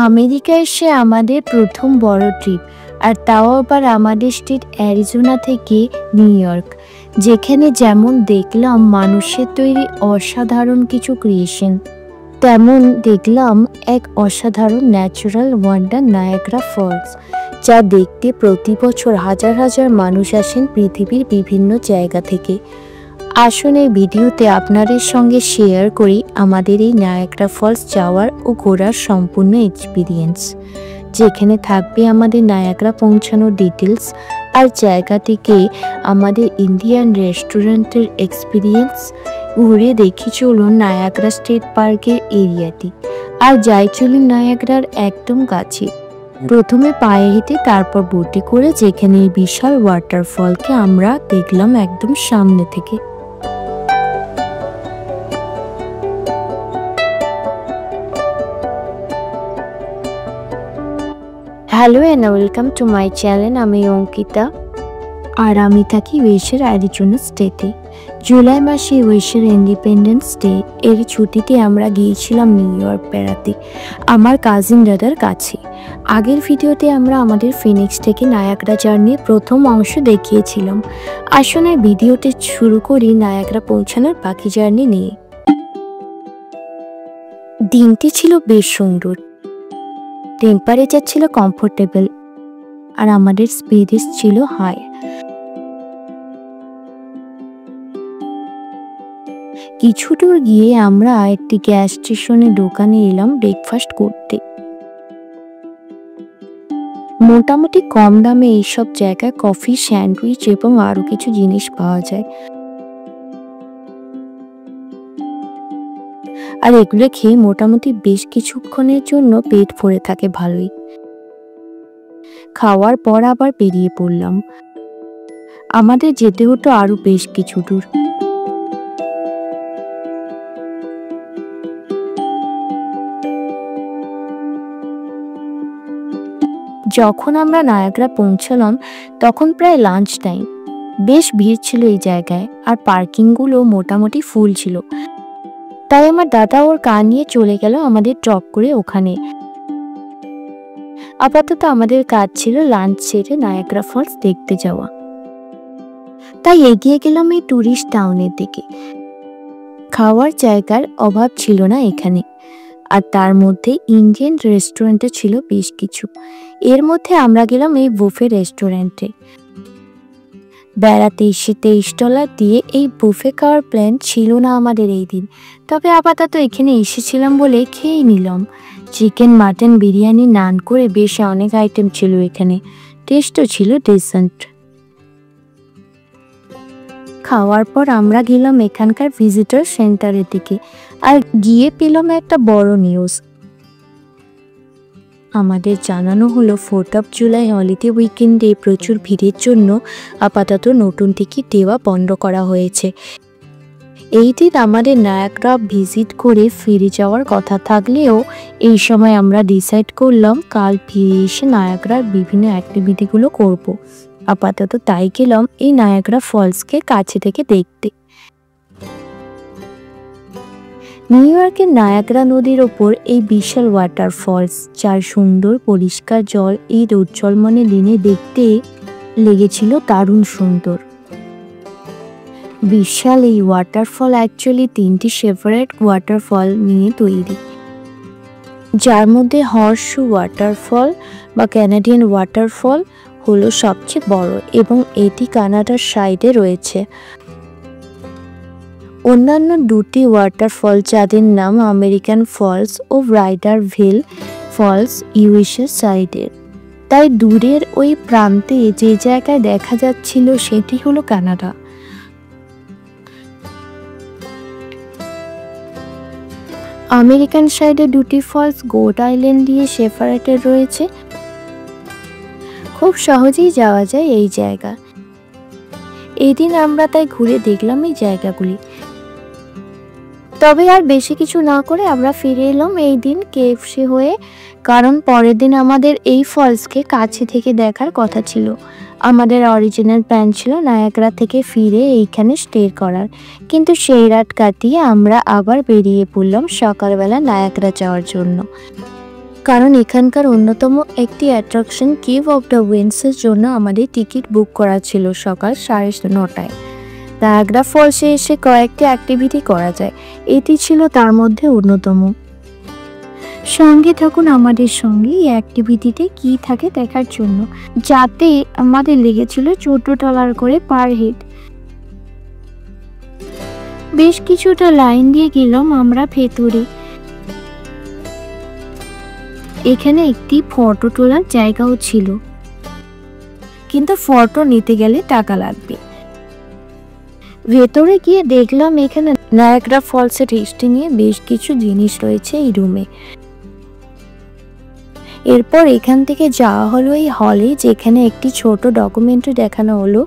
America এসে আমাদের প্রথম বড় ট্রিপ, আর তাও আবার আমাদের স্টেট অ্যারিজোনা থেকে নিউ ইয়র্ক, যেখানে যেমন দেখলাম মানুষের তৈরি অসাধারণ কিছু ক্রিয়েশন, তেমন দেখলাম এক অসাধারণ ন্যাচারাল ওয়ান্ডার নায়াগ্রা ফলস, যা দেখতে প্রতি বছর হাজার হাজার মানুষ আসেন পৃথিবীর বিভিন্ন জায়গা থেকে। আসুন এই ভিডিওতে আপনাদের সঙ্গে শেয়ার করি আমাদের এই নায়াগ্রা ফলস যাওয়ার ও ঘোরার সম্পূর্ণ এক্সপিরিয়েন্স, যেখানে থাকবে আমাদের নায়াগ্রা পৌঁছানোর ডিটেলস আর জায়গা থেকে আমাদের ইন্ডিয়ান রেস্টুরেন্টের এক্সপিরিয়েন্স। ঘুরে দেখি চলুন নায়াগ্রা স্টেট পার্কের এরিয়াটি, আর যাই চলুন নায়াগ্রার একদম কাছে। প্রথমে পায়ে হেঁটে, তারপর বোটে করে, যেখানে এই বিশাল ওয়াটারফলকে আমরা দেখলাম একদম সামনে থেকে। Hello and welcome to my channel. আমি অঙ্কিতা, আর আমি থাকি ওয়েসের অ্যারিজোনা স্টেটে। জুলাই মাসে ওয়েসের ইন্ডিপেন্ডেন্স ডে এর ছুটিতে আমরা গিয়েছিলাম নিউ ইয়র্ক বেড়াতে আমার কাজিন দাদার কাছে। আগের ভিডিওতে আমরা আমাদের ফিনিক্স থেকে নায়াগ্রা জার্নির প্রথম অংশ দেখিয়েছিলাম। আসলে ভিডিওটি শুরু করি নায়াগ্রা পৌঁছানোর বাকি জার্নি নিয়ে। দিনটি ছিল বেশ সুন্দর, টেম্পারেচার ছিল কমফোর্টেবল, আর আমাদের স্পিরিটস ছিল হাই। কিছু দূর গিয়ে আমরা একটি গ্যাস স্টেশনে দোকানে এলাম ব্রেকফাস্ট করতে। মোটামুটি কম দামে এইসব জায়গায় কফি, স্যান্ডউইচ এবং আরো কিছু জিনিস পাওয়া যায়, আর এগুলো খেয়ে মোটামুটি বেশ কিছুক্ষণের জন্য পেট ভরে থাকে ভালোই। খাওয়ার পর আবার বেরিয়ে পড়লাম। আমাদের যেতে হতো আরো বেশ কিছু দূর। যখন আমরা নায়াগ্রা পৌঁছালাম তখন প্রায় লাঞ্চ টাইম। বেশ ভিড় ছিল এই জায়গায়, আর পার্কিংগুলো মোটামুটি ফুল ছিল। তাই আমার দাদা ওর কার নিয়ে চলে গেল আমাদের ড্রপ করে ওখানে। আপাতত আমাদের কাজ ছিল লাঞ্চ সেরে নায়াগ্রা ফলস দেখতে যাওয়া, তাই এগিয়ে গেলাম এই টুরিস্ট টাউনের দিকে। খাওয়ার জায়গার অভাব ছিল না এখানে, আর তার মধ্যে ইন্ডিয়ান রেস্টুরেন্টে ছিল বেশ কিছু। এর মধ্যে আমরা গেলাম এই বুফে রেস্টুরেন্টে। বেড়াতে এসে $23 দিয়ে এই বুফে খাওয়ার প্ল্যান ছিল না আমাদের এই দিন, তবে আপাতত এখানে এসেছিলাম বলে খেয়ে নিলাম। চিকেন, মাটন, বিরিয়ানি, নান করে বেশ অনেক আইটেম ছিল এখানে। টেস্টও ছিল ডিসেন্ট। খাওয়ার পর আমরা গেলাম এখানকার ভিজিটর সেন্টারের দিকে, আর গিয়ে পেলাম একটা বড় নিউজ। আমাদের জানানো হলো 4 জুলাই হলিডে উইকেন্ডে প্রচুর ভিড়ের জন্য আপাতত নতুন টিকিট দেওয়া বন্ধ করা হয়েছে। এই দিন আমাদের নায়াগ্রা ভিজিট করে ফিরে যাওয়ার কথা থাকলেও এই সময় আমরা ডিসাইড করলাম কাল ফিরে এসে নায়াগ্রার বিভিন্ন অ্যাক্টিভিটিগুলো করব। আপাতত তাই গেলাম এই নায়াগ্রা ফলসকে কাছে থেকে দেখতে। নিউ ইয়র্কের নায়াগ্রা নদীর ওপর এই বিশাল ওয়াটারফলস, যার সুন্দর পরিষ্কার জল এই উজ্জ্বলমনে দিনে দেখতে লেগেছিল দারুণ সুন্দর। বিশাল এই ওয়াটারফল অ্যাকচুয়ালি 3টি সেপারেট ওয়াটারফল নিয়ে তৈরি, যার মধ্যে হর্সশু ওয়াটারফল বা ক্যানাডিয়ান ওয়াটারফল হলো সবচেয়ে বড়, এবং এটি কানাডার সাইডে রয়েছে। অন্যান্য 2টি ওয়াটারফল, যাদের নাম আমেরিকান ফলস ও রাইডারভিল ফলস, ইউএসএর সাইডের। তাই দূরের ওই প্রান্তে যে জায়গায় দেখা যাচ্ছিল সেটি হলো কানাডা। আমেরিকান সাইডে 2টি ফলস গোট আইল্যান্ড দিয়ে সেপারেটেড রয়েছে। খুব সহজেই যাওয়া যায় এই জায়গা। এই দিন আমরা তাই ঘুরে দেখলাম এই জায়গাগুলি। তবে আর বেশি কিছু না করে আমরা ফিরে এলাম এই দিন কেএফসি হয়ে, কারণ পরের দিন আমাদের এই ফলসকে কাছে থেকে দেখার কথা ছিল। আমাদের অরিজিনাল প্ল্যান ছিল নায়াগ্রা থেকে ফিরে এইখানে স্টে করার, কিন্তু সেই রাত কাটিয়ে আমরা আবার বেরিয়ে পড়লাম সকালবেলা নায়াগ্রা যাওয়ার জন্য। কারণ এখানকার অন্যতম একটি অ্যাট্রাকশন কেভ অফ দ্য উইন্ডসের জন্য আমাদের টিকিট বুক করা ছিল সকাল 9:30টায়। নায়াগ্রা ফলসে এসে কয়েকটি অ্যাক্টিভিটি করা যায়, এটি ছিল তার মধ্যে অন্যতম। সঙ্গে থাকুন আমাদের সঙ্গে এই অ্যাক্টিভিটিতে কি থাকে দেখার জন্য, যাতে আমাদের লেগেছিল $14 করে পার হেড। বেশ কিছুটা লাইন দিয়ে গেলাম আমরা ভেতরে। এখানে একটি ফটো তোলার জায়গাও ছিল, কিন্তু ফটো নিতে গেলে টাকা লাগবে। ভেতরে গিয়ে দেখলাম এখানে নায়াগ্রা ফলসের হিস্ট্রি নিয়ে বেশ কিছু জিনিস রয়েছে এই রুমে। এরপর এখান থেকে যাওয়া হলো এই হলে, যেখানে একটি ছোট ডকুমেন্টারি দেখানো হলো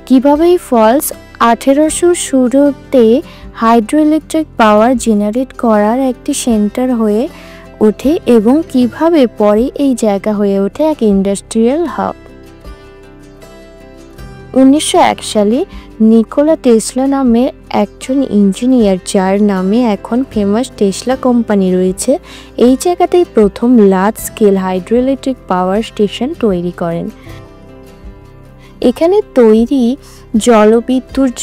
কিভাবে এই ফলস 1800 শুরুতে হাইড্রো ইলেকট্রিক পাওয়ার জেনারেট করার একটি সেন্টার হয়ে ওঠে এবং কিভাবে পরে এই জায়গা হয়ে ওঠে এক ইন্ডাস্ট্রিয়াল হাব। 1901 সালে নিকোলা টেসলা নামে একজন ইঞ্জিনিয়ার, যার নামে এখন ফেমাস টেসলা কোম্পানি রয়েছে, এই জায়গাতেই প্রথম large scale hydro electric power station তৈরি করেন। এখানে তৈরি জলবিদ্যুৎ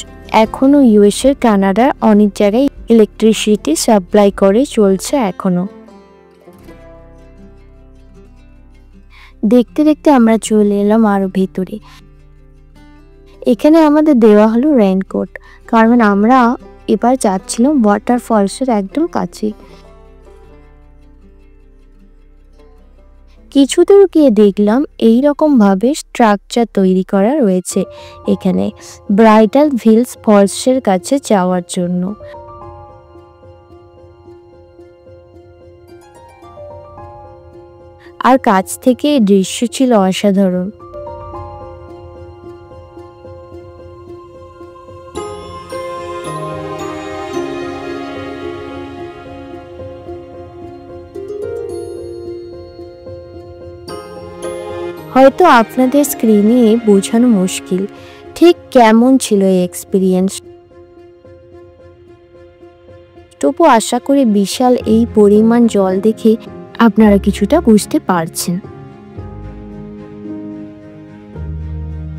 এখনো ইউএসএ, কানাডার অনেক জায়গায় ইলেকট্রিসিটি সাপ্লাই করে চলছে এখনো। দেখতে দেখতে আমরা চলে এলাম আরো ভেতরে। এখানে আমাদের দেওয়া হলো রেইনকোট, কারণ আমরা এবার যাচ্ছিলাম ওয়াটারফলসের একদম কাছে। কিছু দূর গিয়ে দেখলাম এই রকম ভাবে স্ট্রাকচার তৈরি করা রয়েছে এখানে ব্রাইডাল ভিলস ফলসের কাছে যাওয়ার জন্য। আর কাছ থেকে এই দৃশ্য ছিল অসাধারণ। হয়তো আপনাদের স্ক্রিনে বোঝানো মুশকিল ঠিক কেমন ছিল এই এক্সপিরিয়েন্স, তবু আশা করি বিশাল এই পরিমাণ জল দেখে আপনারা কিছুটা বুঝতে পারছেন।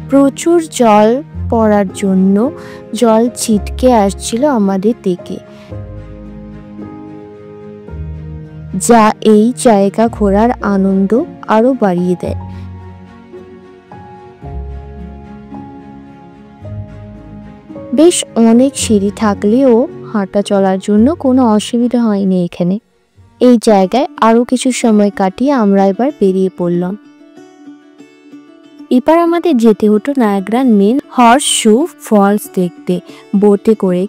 প্রচুর জল পড়ার জন্য জল ছিটকে আসছিল আমাদের দিকে, যা এই জায়গা ঘোরার আনন্দ আরো বাড়িয়ে দেয়। বেশ অনেক সিঁড়ি থাকলেও হাঁটা চলার জন্য কোনো অসুবিধা হয়নি এখানে। এই জায়গায় আরো কিছু সময় কাটিয়ে আমরা এবার বেরিয়ে পড়লাম। এবার আমাদের যেতে হতো নায়াগ্রার মেন হর্সশু ফলস দেখতে বোটে করে।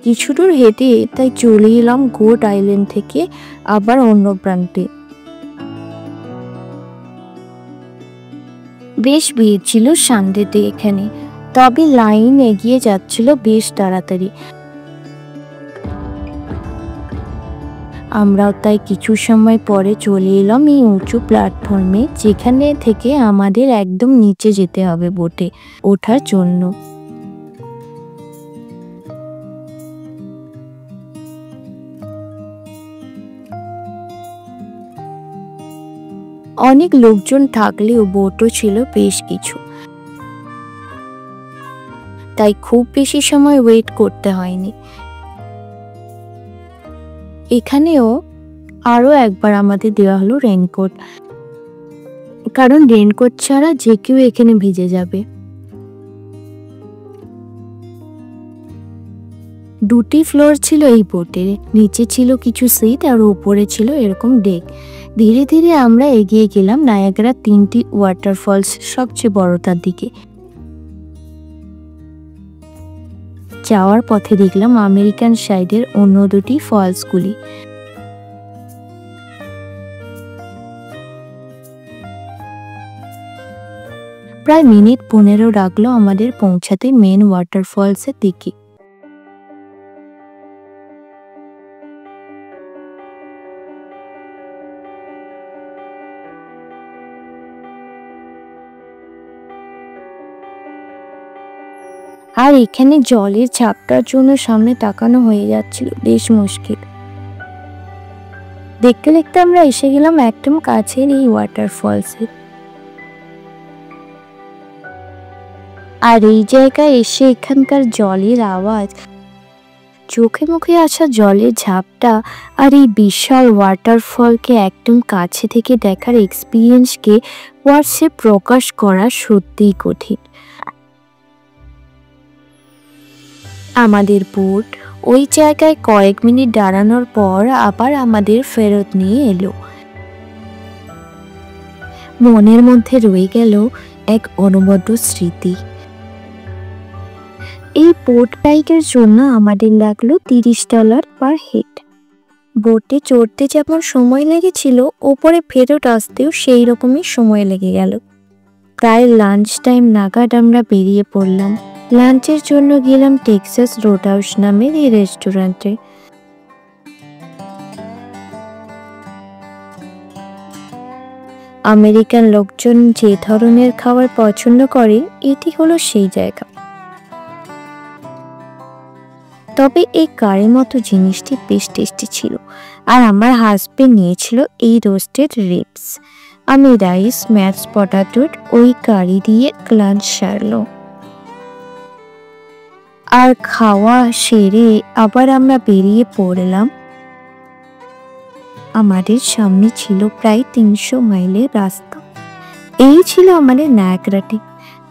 কিছু দূর হেঁটে তাই চলে এলাম গোট আইল্যান্ড থেকে আবার অন্য প্রান্তে। বেশ ভিড় ছিল সানডেতে এখানে, তবে লাইন এগিয়ে যাচ্ছিল বেশ তাড়াতাড়ি। আমরাও তাই কিছু সময় পরে চলে এলাম এই উঁচু প্ল্যাটফর্মে, যেখানে থেকে আমাদের একদম নিচে যেতে হবে বোটে ওঠার জন্য। অনেক লোকজন থাকলেও বোটও ছিল বেশ কিছু, তাই খুব বেশি সময় ওয়েট করতে হয়নি। এখানেও আরো একবার আমাদের দেওয়া হলো রেইনকোট, কারণ রেইনকোট ছাড়া যে কেউ এখানে ভিজে যাবে। দুটি ফ্লোর ছিল এই বোটের, নিচে ছিল কিছু সিট আর উপরে ছিল এরকম ডেক। ধীরে ধীরে আমরা এগিয়ে গেলাম নায়াগ্রার 3টি ওয়াটারফলস সবচেয়ে বড়টার দিকে। যাওয়ার পথে দেখলাম আমেরিকান সাইডের অন্য দুটি ফলসগুলি। প্রায় মিনিট 15 লাগলো আমাদের পৌঁছাতে মেন ওয়াটারফলসের দিকে। আর এখানে জলের ঝাপটার জন্য সামনে তাকানো হয়ে যাচ্ছিল বেশ মুশকিল। দেখতে দেখতে আমরা এসে গেলাম একদম কাছের এই ওয়াটারফলসে। আর এই জায়গায় এসে এখানকার জলের আওয়াজ, চোখে মুখে আসা জলের ঝাপটা আর এই বিশাল ওয়াটারফলকে একদম কাছে থেকে দেখার এক্সপিরিয়েন্সকে ওয়ার্ডসে প্রকাশ করা সত্যিই কঠিন। আমাদের বোট ওই জায়গায় কয়েক মিনিট দাঁড়ানোর পর আবার আমাদের ফেরত নিয়ে এলো। মনের মধ্যে রয়ে গেল এক অনবদ্য স্মৃতি। এই বোট রাইডের জন্য আমাদের লাগলো $30 পার হেড। বোটে চড়তে যেমন সময় লেগেছিল, ওপরে ফেরত আসতেও সেই রকমই সময় লেগে গেল। প্রায় লাঞ্চ টাইম নাগাদ আমরা বেরিয়ে পড়লাম। লাঞ্চের জন্য গেলাম টেক্সাস রোডহাউস নামের এই রেস্টুরেন্টে। আমেরিকান লোকজন যে ধরনের খাবার পছন্দ করে, এটি হলো সেই জায়গা। তবে এই কারি মতো জিনিসটি বেশ টেস্টি ছিল। আর আমার হাজবেন্ড নিয়েছিল এই রোস্টেড রিবস। আমি রাইস, ম্যাশ পটাটোর ওই কারি দিয়ে লাঞ্চ সারলো। আর খাওয়া সেরে আবার আমরা বেরিয়ে পড়লাম। আমাদের সামনে ছিল প্রায় 300 মাইলের রাস্তা। এই ছিল আমাদের নায়াগ্রাটি।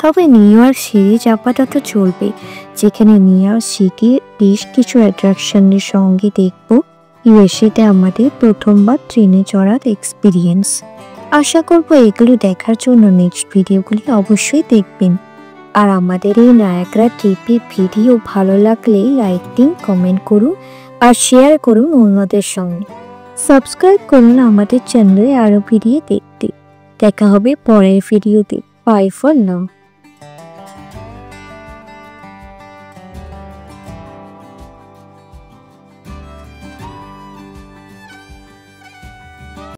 তবে নিউ ইয়র্ক সিরিজ আপাতত চলবে, যেখানে নিউ ইয়র্ক সিটির বেশ কিছু অ্যাট্রাকশনের সঙ্গে দেখব ইউএসএতে আমাদের প্রথমবার ট্রেনে চড়ার এক্সপিরিয়েন্স। আশা করব এগুলো দেখার জন্য নেক্সট ভিডিওগুলি অবশ্যই দেখবেন। আর আমাদের এই নায়াগ্রা ট্রিপের ভিডিও ভালো লাগলে লাইক দিন, কমেন্ট করুন আর শেয়ার করুন অন্যদের সঙ্গে। সাবস্ক্রাইব করুন আমাদের চ্যানেলে আরও ভিডিও দেখতে। দেখা হবে পরের ভিডিওতে। Bye for now.